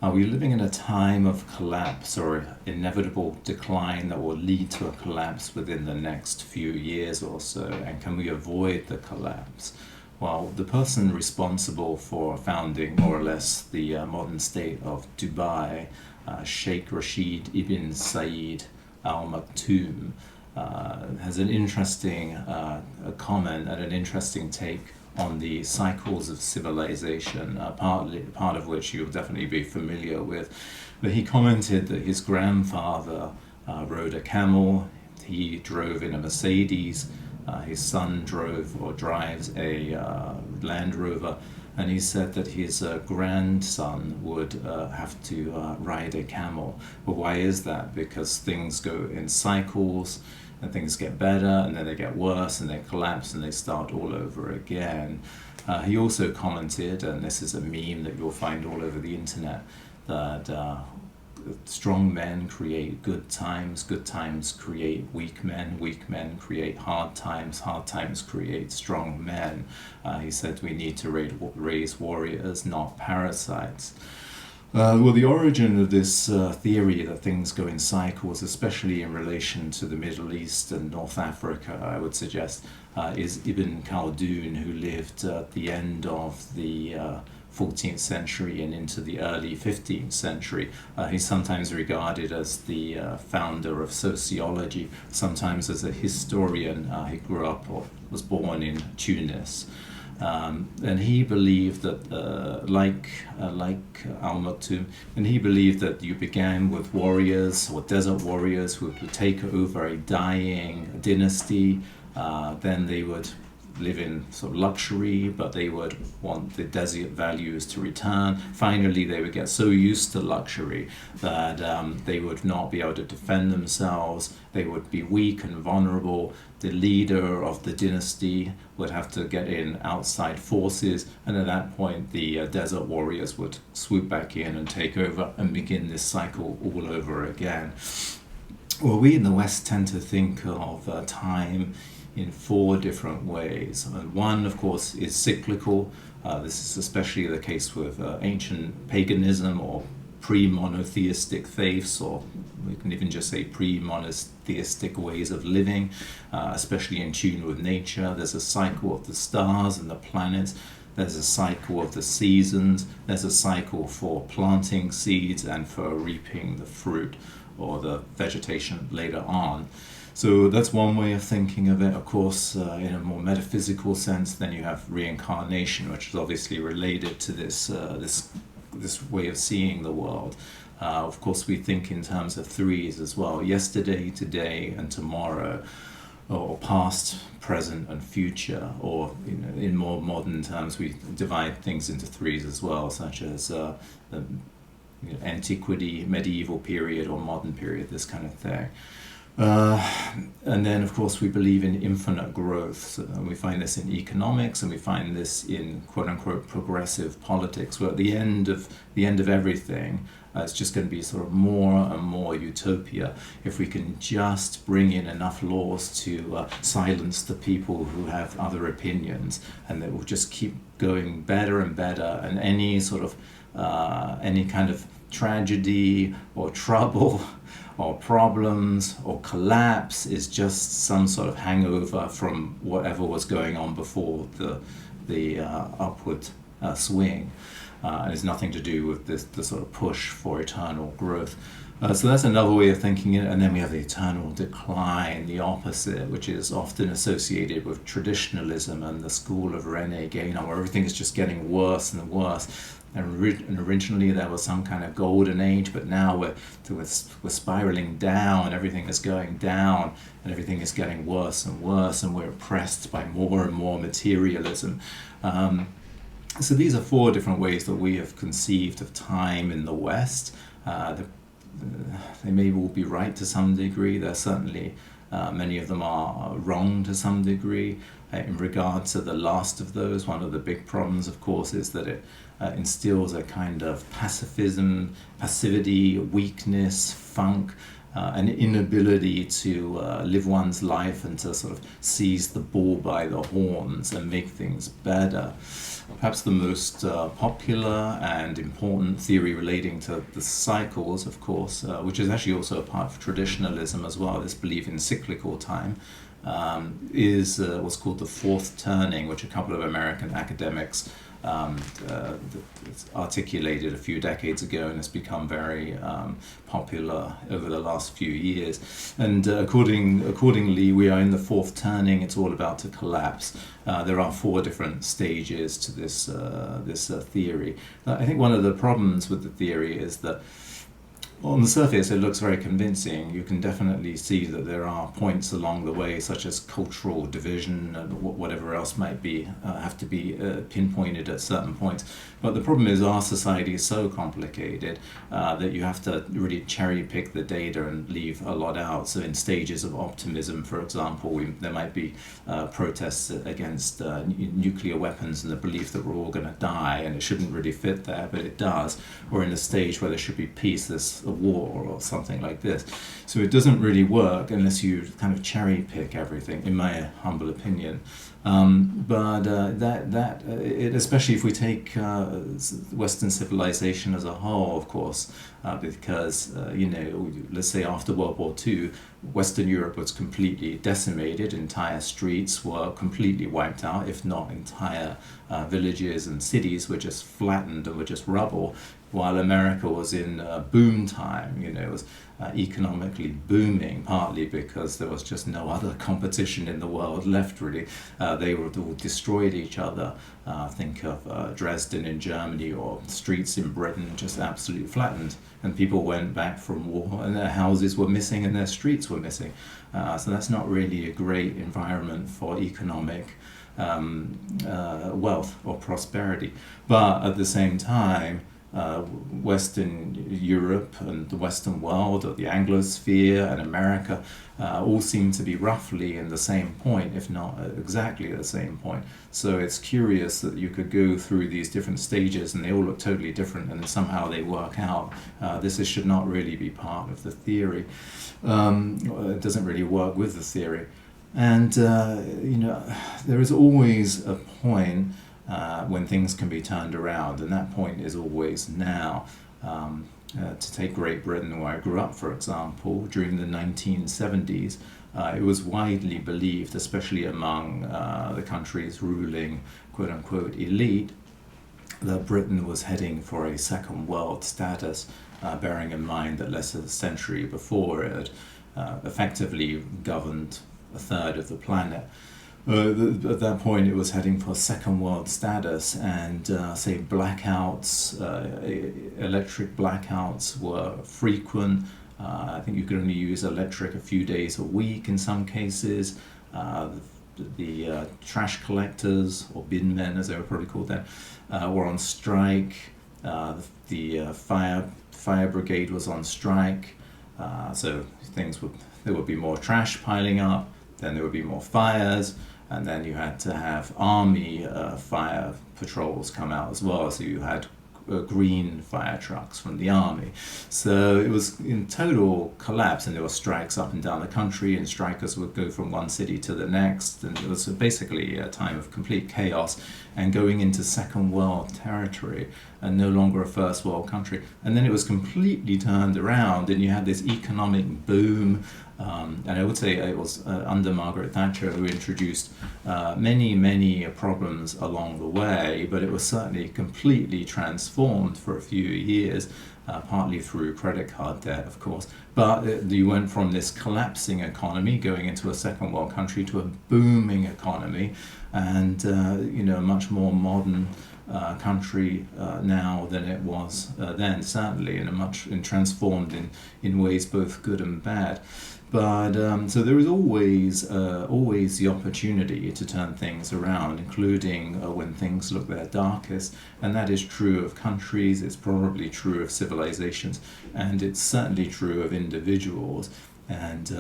Are we living in a time of collapse or inevitable decline that will lead to a collapse within the next few years or so? And can we avoid the collapse? Well, the person responsible for founding more or less the modern state of Dubai, Sheikh Rashid ibn Said Al Maktoum, has an interesting comment and an interesting take on the cycles of civilization, part of which you'll definitely be familiar with. But he commented that his grandfather rode a camel, he drove in a Mercedes, his son drove or drives a Land Rover, and he said that his grandson would have to ride a camel. But why is that? Because things go in cycles, and things get better, and then they get worse, and they collapse, and they start all over again. He also commented, and this is a meme that you'll find all over the internet, that strong men create good times create weak men create hard times create strong men. He said we need to raise warriors, not parasites. Well, the origin of this theory that things go in cycles, especially in relation to the Middle East and North Africa, I would suggest, is Ibn Khaldun, who lived at the end of the 14th century and into the early 15th century. He's sometimes regarded as the founder of sociology, sometimes as a historian. He grew up or was born in Tunis. And he believed that, like Al Maktoum, and he believed that you began with warriors or desert warriors who would take over a dying dynasty. Then they would live in sort of luxury, but they would want the desert values to return. Finally, they would get so used to luxury that they would not be able to defend themselves. They would be weak and vulnerable. The leader of the dynasty would have to get in outside forces, and at that point the desert warriors would swoop back in and take over and begin this cycle all over again. Well, we in the West tend to think of time in four different ways. And one, of course, is cyclical. This is especially the case with ancient paganism or pre-monotheistic faiths, or we can even just say pre-monotheistic ways of living, especially in tune with nature. There's a cycle of the stars and the planets. There's a cycle of the seasons. There's a cycle for planting seeds and for reaping the fruit or the vegetation later on. So that's one way of thinking of it. Of course, in a more metaphysical sense, then you have reincarnation, which is obviously related to this way of seeing the world. Of course, we think in terms of threes as well: yesterday, today, and tomorrow, or past, present, and future. Or in more modern terms, we divide things into threes as well, such as the antiquity, medieval period, or modern period, this kind of thing. And then, of course, we believe in infinite growth. So we find this in economics, and we find this in quote-unquote progressive politics, where at the end of everything, it's just going to be sort of more and more utopia if we can just bring in enough laws to silence the people who have other opinions, and that will just keep going better and better. And any sort of any kind of tragedy or trouble or problems or collapse is just some sort of hangover from whatever was going on before the upward swing. It has nothing to do with the sort of push for eternal growth. So that's another way of thinking it. And then we have the eternal decline, the opposite, which is often associated with traditionalism and the school of René Guénon, where everything is just getting worse and worse. And originally there was some kind of golden age, but now we're spiraling down, and everything is going down, and everything is getting worse and worse, and we're oppressed by more and more materialism. So these are four different ways that we have conceived of time in the West. They may all be right to some degree. They're certainly many of them are wrong to some degree. In regard to the last of those, one of the big problems, of course, is that it instills a kind of pacifism, passivity, weakness, funk, an inability to live one's life and to sort of seize the bull by the horns and make things better. Perhaps the most popular and important theory relating to the cycles, of course, which is actually also a part of traditionalism as well, this belief in cyclical time, is what's called the fourth turning, which a couple of American academics articulated a few decades ago, and has become very popular over the last few years. And accordingly, we are in the fourth turning. It's all about to collapse. There are 4 different stages to this theory. I think one of the problems with the theory is that on the surface, it looks very convincing. You can definitely see that there are points along the way, such as cultural division and whatever else might be have to be pinpointed at certain points. But the problem is our society is so complicated that you have to really cherry pick the data and leave a lot out. So in stages of optimism, for example, there might be protests against nuclear weapons and the belief that we're all going to die, and it shouldn't really fit there, but it does. Or in a stage where there should be peace, there's a war or something like this. So it doesn't really work unless you kind of cherry pick everything, in my humble opinion. Especially if we take Western civilization as a whole, of course, because let's say after World War II, Western Europe was completely decimated. Entire streets were completely wiped out, if not entire villages and cities were just flattened and were just rubble. While America was in boom time, it was economically booming, partly because there was just no other competition in the world left, really. They all destroyed each other. Think of Dresden in Germany, or streets in Britain just absolutely flattened, and people went back from war and their houses were missing and their streets were missing. So that's not really a great environment for economic wealth or prosperity. But at the same time, Western Europe and the Western world, or the Anglosphere and America, all seem to be roughly in the same point, if not exactly the same point. So it's curious that you could go through these different stages and they all look totally different, and somehow they work out. This should not really be part of the theory. It doesn't really work with the theory. And there is always a point when things can be turned around, and that point is always now. To take Great Britain, where I grew up, for example, during the 1970s, it was widely believed, especially among the country's ruling quote-unquote elite, that Britain was heading for a second world status, bearing in mind that less than a century before it effectively governed a third of the planet. At that point, it was heading for second world status, and say blackouts, electric blackouts were frequent. I think you could only use electric a few days a week in some cases. The trash collectors, or bin men as they were probably called then, were on strike. The fire brigade was on strike. So there would be more trash piling up, then there would be more fires, and then you had to have army fire patrols come out as well. So you had green fire trucks from the army. So it was in total collapse, and there were strikes up and down the country, and strikers would go from one city to the next, and it was basically a time of complete chaos and going into second world territory and no longer a first world country. And then it was completely turned around, and you had this economic boom. And I would say it was under Margaret Thatcher, who introduced many problems along the way, but it was certainly completely transformed for a few years, partly through credit card debt, of course. But you went from this collapsing economy going into a second world country to a booming economy, and a much more modern country now than it was then, certainly, and transformed in ways both good and bad. But so there is always the opportunity to turn things around, including when things look their darkest, and that is true of countries. It's probably true of civilizations, and it's certainly true of individuals. And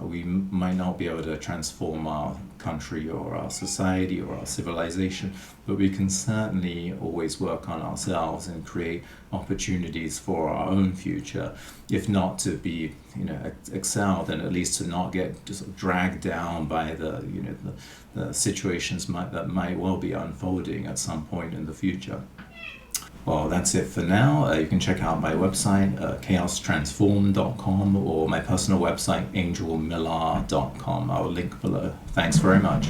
we might not be able to transform our country or our society or our civilization, but we can certainly always work on ourselves and create opportunities for our own future. If not to be, excel, then at least to not get just dragged down by the situations that might well be unfolding at some point in the future. Well, that's it for now. You can check out my website, chaostransform.com, or my personal website, angelmillar.com. I'll link below. Thanks very much.